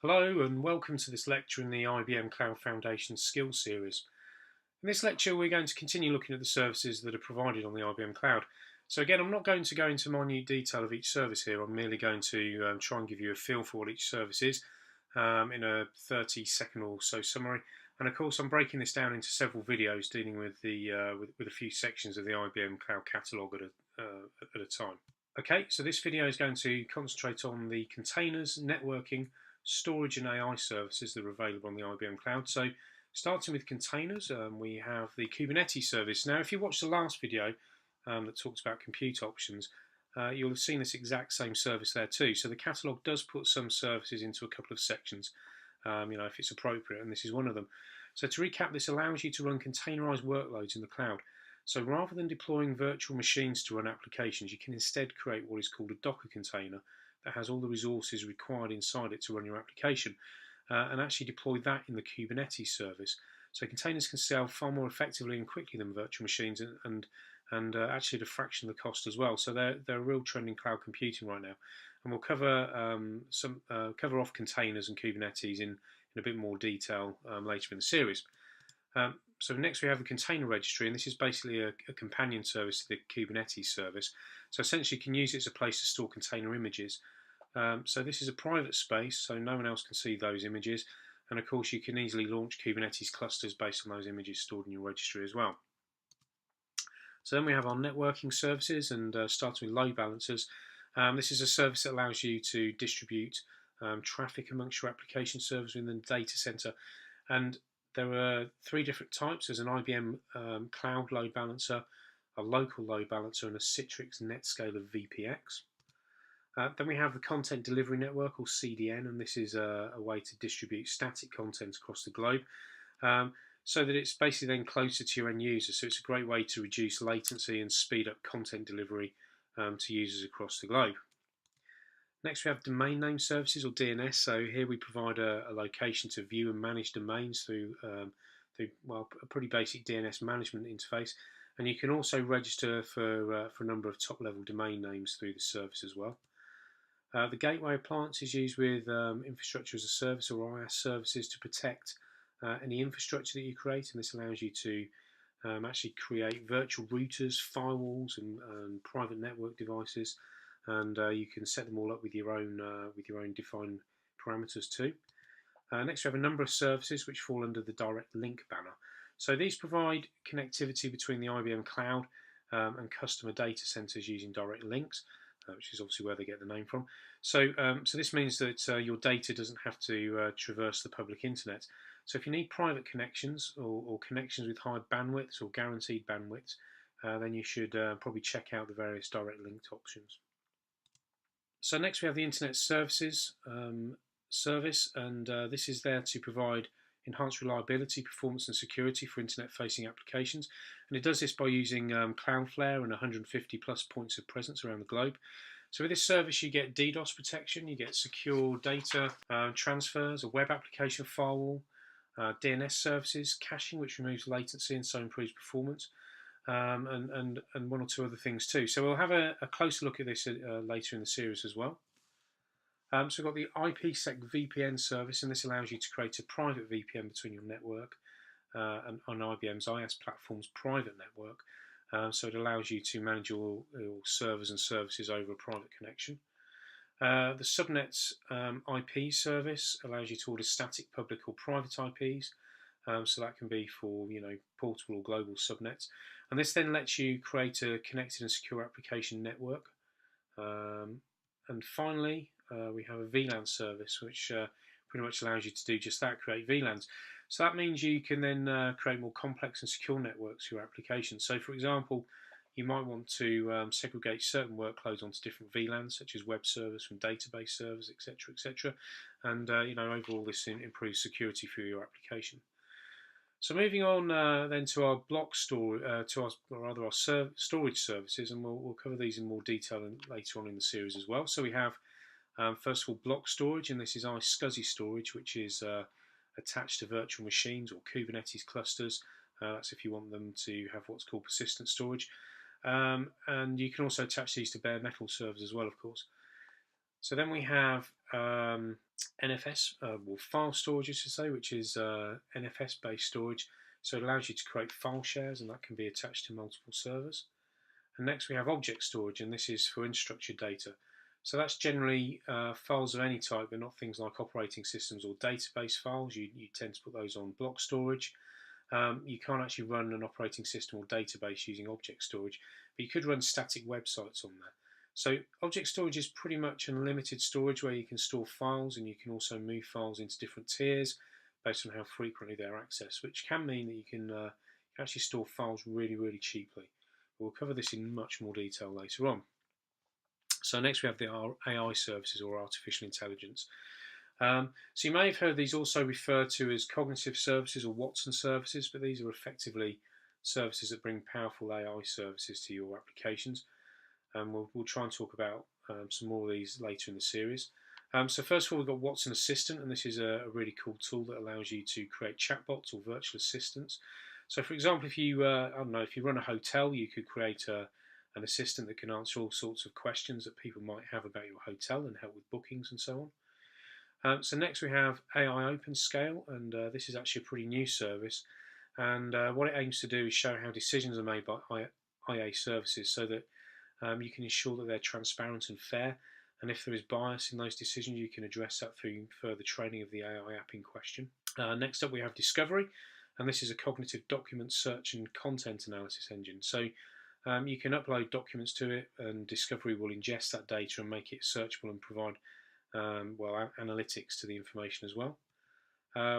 Hello and welcome to this lecture in the IBM Cloud Foundation Skills Series. In this lecture we're going to continue looking at the services that are provided on the IBM Cloud. So again, I'm not going to go into minute detail of each service here. I'm merely going to try and give you a feel for what each service is in a 30-second or so summary. And of course I'm breaking this down into several videos dealing with with a few sections of the IBM Cloud Catalogue at a time. Okay, so this video is going to concentrate on the containers, networking, storage and AI services that are available on the IBM Cloud. So starting with containers, we have the Kubernetes service. Now if you watched the last video that talks about compute options, you'll have seen this exact same service there too. So the catalogue does put some services into a couple of sections, if it's appropriate, and this is one of them. So to recap, this allows you to run containerized workloads in the cloud. So rather than deploying virtual machines to run applications, you can instead create what is called a Docker container that has all the resources required inside it to run your application, and actually deploy that in the Kubernetes service. So containers can scale far more effectively and quickly than virtual machines, and actually at a fraction of the cost as well. So they're a real trend in cloud computing right now, and we'll cover off containers and Kubernetes in a bit more detail later in the series. So next we have the container registry, and this is basically a companion service to the Kubernetes service. So essentially you can use it as a place to store container images. So this is a private space, so no one else can see those images. And of course you can easily launch Kubernetes clusters based on those images stored in your registry as well. So then we have our networking services, and starting with load balancers. This is a service that allows you to distribute traffic amongst your application servers within the data center. And there are three different types. There's an IBM Cloud load balancer, a local load balancer, and a Citrix NetScaler VPX. Then we have the Content Delivery Network, or CDN, and this is a way to distribute static content across the globe, so that it's basically then closer to your end users. So it's a great way to reduce latency and speed up content delivery to users across the globe. Next we have domain name services, or DNS. So here we provide a location to view and manage domains through a pretty basic DNS management interface. And you can also register for a number of top-level domain names through the service as well. The gateway appliance is used with infrastructure as a service, or IaaS services, to protect any infrastructure that you create, and this allows you to actually create virtual routers, firewalls, and private network devices. And you can set them all up with your own defined parameters too. Next we have a number of services which fall under the direct link banner. So these provide connectivity between the IBM Cloud and customer data centers using direct links, which is obviously where they get the name from. So this means that your data doesn't have to traverse the public internet. So if you need private connections or connections with high bandwidths or guaranteed bandwidths, then you should probably check out the various direct linked options. So next we have the Internet Services service, and this is there to provide enhanced reliability, performance and security for internet-facing applications. And it does this by using Cloudflare and 150 plus points of presence around the globe. So with this service you get DDoS protection, you get secure data transfers, a web application firewall, DNS services, caching which removes latency and so improves performance. And one or two other things too. So we'll have a closer look at this later in the series as well. So we've got the IPsec VPN service, and this allows you to create a private VPN between your network and on IBM's IaaS platform's private network. So it allows you to manage your servers and services over a private connection. The subnets IP service allows you to order static public or private IPs. So that can be for portable or global subnets, and this then lets you create a connected and secure application network. And finally, we have a VLAN service, which pretty much allows you to do just that, create VLANs. So that means you can then create more complex and secure networks for your application. So for example, you might want to segregate certain workloads onto different VLANs, such as web servers from database servers, etc., etc. And overall, this improves security for your application. So moving on then to our block storage, our storage services, and we'll cover these in more detail later on in the series as well. So we have first of all block storage, and this is iSCSI storage, which is attached to virtual machines or Kubernetes clusters. That's if you want them to have what's called persistent storage, and you can also attach these to bare metal servers as well, of course. So then we have NFS, well, file storage, I should say, which is NFS-based storage. So it allows you to create file shares, and that can be attached to multiple servers. And next we have object storage, and this is for unstructured data. So that's generally files of any type, but not things like operating systems or database files. You tend to put those on block storage. You can't actually run an operating system or database using object storage, but you could run static websites on there. So object storage is pretty much unlimited storage where you can store files, and you can also move files into different tiers based on how frequently they're accessed, which can mean that you can actually store files really, really cheaply. We'll cover this in much more detail later on. So next we have the AI services, or artificial intelligence. So you may have heard these also referred to as cognitive services or Watson services, but these are effectively services that bring powerful AI services to your applications. And we'll try and talk about some more of these later in the series. So first of all, we've got Watson Assistant, and this is a really cool tool that allows you to create chatbots or virtual assistants. So for example, if you I don't know, if you run a hotel, you could create an assistant that can answer all sorts of questions that people might have about your hotel and help with bookings and so on. So next we have AI OpenScale, and this is actually a pretty new service. And what it aims to do is show how decisions are made by IA services, so that you can ensure that they're transparent and fair. And if there is bias in those decisions, you can address that through further training of the AI app in question. Next up, we have Discovery, and this is a cognitive document search and content analysis engine. So you can upload documents to it, and Discovery will ingest that data and make it searchable and provide analytics to the information as well.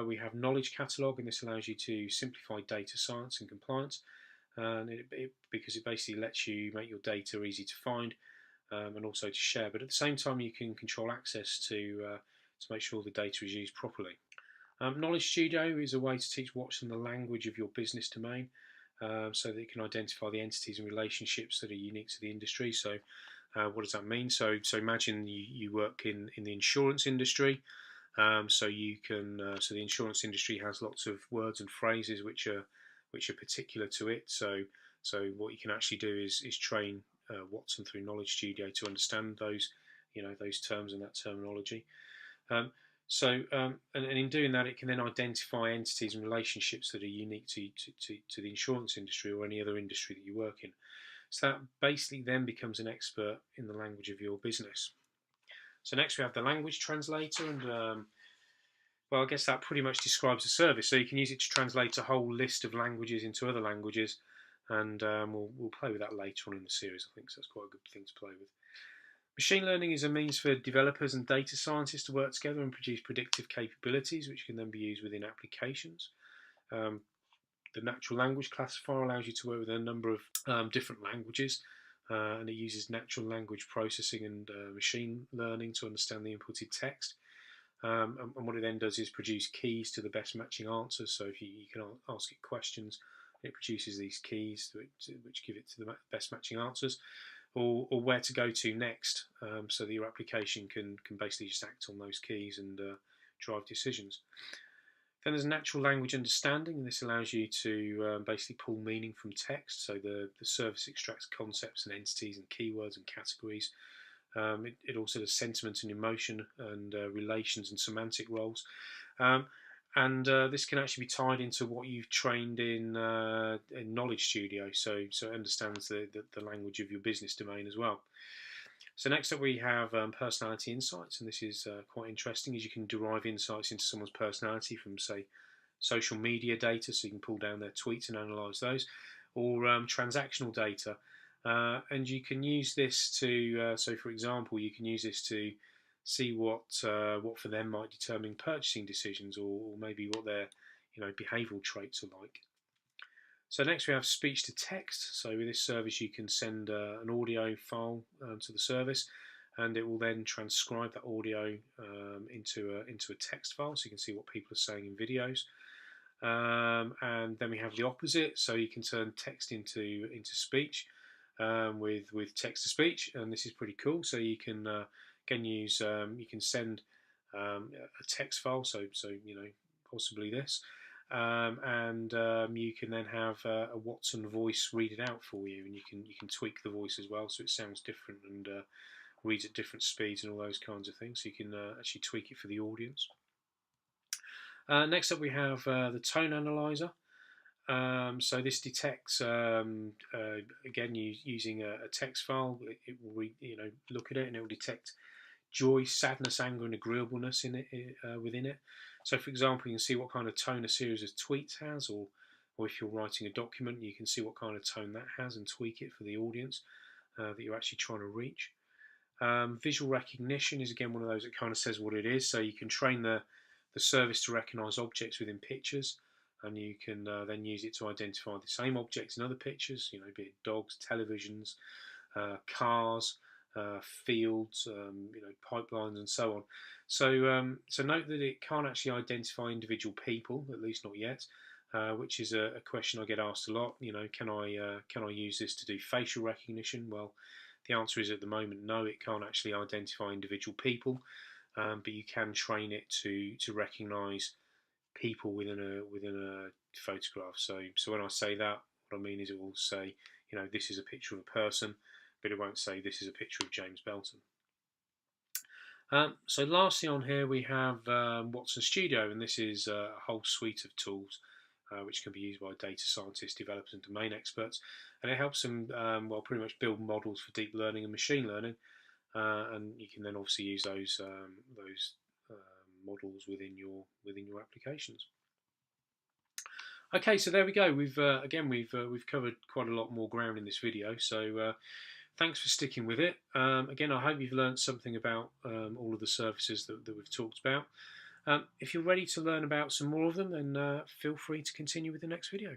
We have Knowledge Catalog, and this allows you to simplify data science and compliance, and because it basically lets you make your data easy to find and also to share. But at the same time, you can control access to make sure the data is used properly. Knowledge Studio is a way to teach Watson the language of your business domain, so that it can identify the entities and relationships that are unique to the industry. So what does that mean? So imagine you work in the insurance industry. So the insurance industry has lots of words and phrases which are particular to it. So what you can actually do is train Watson through Knowledge Studio to understand those terms and that terminology. And in doing that, it can then identify entities and relationships that are unique to the insurance industry or any other industry that you work in. So that basically then becomes an expert in the language of your business. So next we have the language translator, and I guess that pretty much describes the service. So you can use it to translate a whole list of languages into other languages, and we'll play with that later on in the series. I think so. That's quite a good thing to play with. Machine learning is a means for developers and data scientists to work together and produce predictive capabilities, which can then be used within applications. The natural language classifier allows you to work with a number of different languages, and it uses natural language processing and machine learning to understand the inputted text. And what it then does is produce keys to the best matching answers. So if you can ask it questions, it produces these keys which give it to the best matching answers, or where to go to next, so that your application can basically just act on those keys and drive decisions. Then there's natural language understanding, and this allows you to basically pull meaning from text. So the service extracts concepts and entities and keywords and categories. It also does sentiment and emotion and relations and semantic roles. And this can actually be tied into what you've trained in Knowledge Studio, so it understands the language of your business domain as well. So next up we have personality insights, and this is quite interesting, as you can derive insights into someone's personality from, say, social media data, so you can pull down their tweets and analyse those, or transactional data. And you can use this to, so for example, you can use this to see what for them might determine purchasing decisions, or maybe what their behavioural traits are like. So next we have speech to text. So with this service you can send an audio file to the service, and it will then transcribe that audio into a text file, so you can see what people are saying in videos. And then we have the opposite, so you can turn text into speech with text to speech, and this is pretty cool. So you can you can send a text file, so possibly this, and you can then have a Watson voice read it out for you, and you can tweak the voice as well, so it sounds different and reads at different speeds and all those kinds of things, so you can actually tweak it for the audience. Next up we have the tone analyzer. So this detects, again, using a text file. It will look at it, and it will detect joy, sadness, anger, and agreeableness in it, within it. So, for example, you can see what kind of tone a series of tweets has, or if you're writing a document, you can see what kind of tone that has and tweak it for the audience that you're actually trying to reach. Visual recognition is again one of those that kind of says what it is. So you can train the service to recognise objects within pictures, and you can then use it to identify the same objects in other pictures. Be it dogs, televisions, cars, fields, pipelines, and so on. So note that it can't actually identify individual people, at least not yet, which is a question I get asked a lot. Can I use this to do facial recognition? Well, the answer is at the moment no. It can't actually identify individual people, but you can train it to recognise people within a photograph. So when I say that, what I mean is it will say, this is a picture of a person, but it won't say this is a picture of James Belton. So lastly on here we have Watson Studio, and this is a whole suite of tools which can be used by data scientists, developers, and domain experts, and it helps them pretty much build models for deep learning and machine learning, and you can then obviously use those models within your applications. Okay, so there we go. We've covered quite a lot more ground in this video. So thanks for sticking with it. Again, I hope you've learned something about all of the services that we've talked about. If you're ready to learn about some more of them, then feel free to continue with the next video.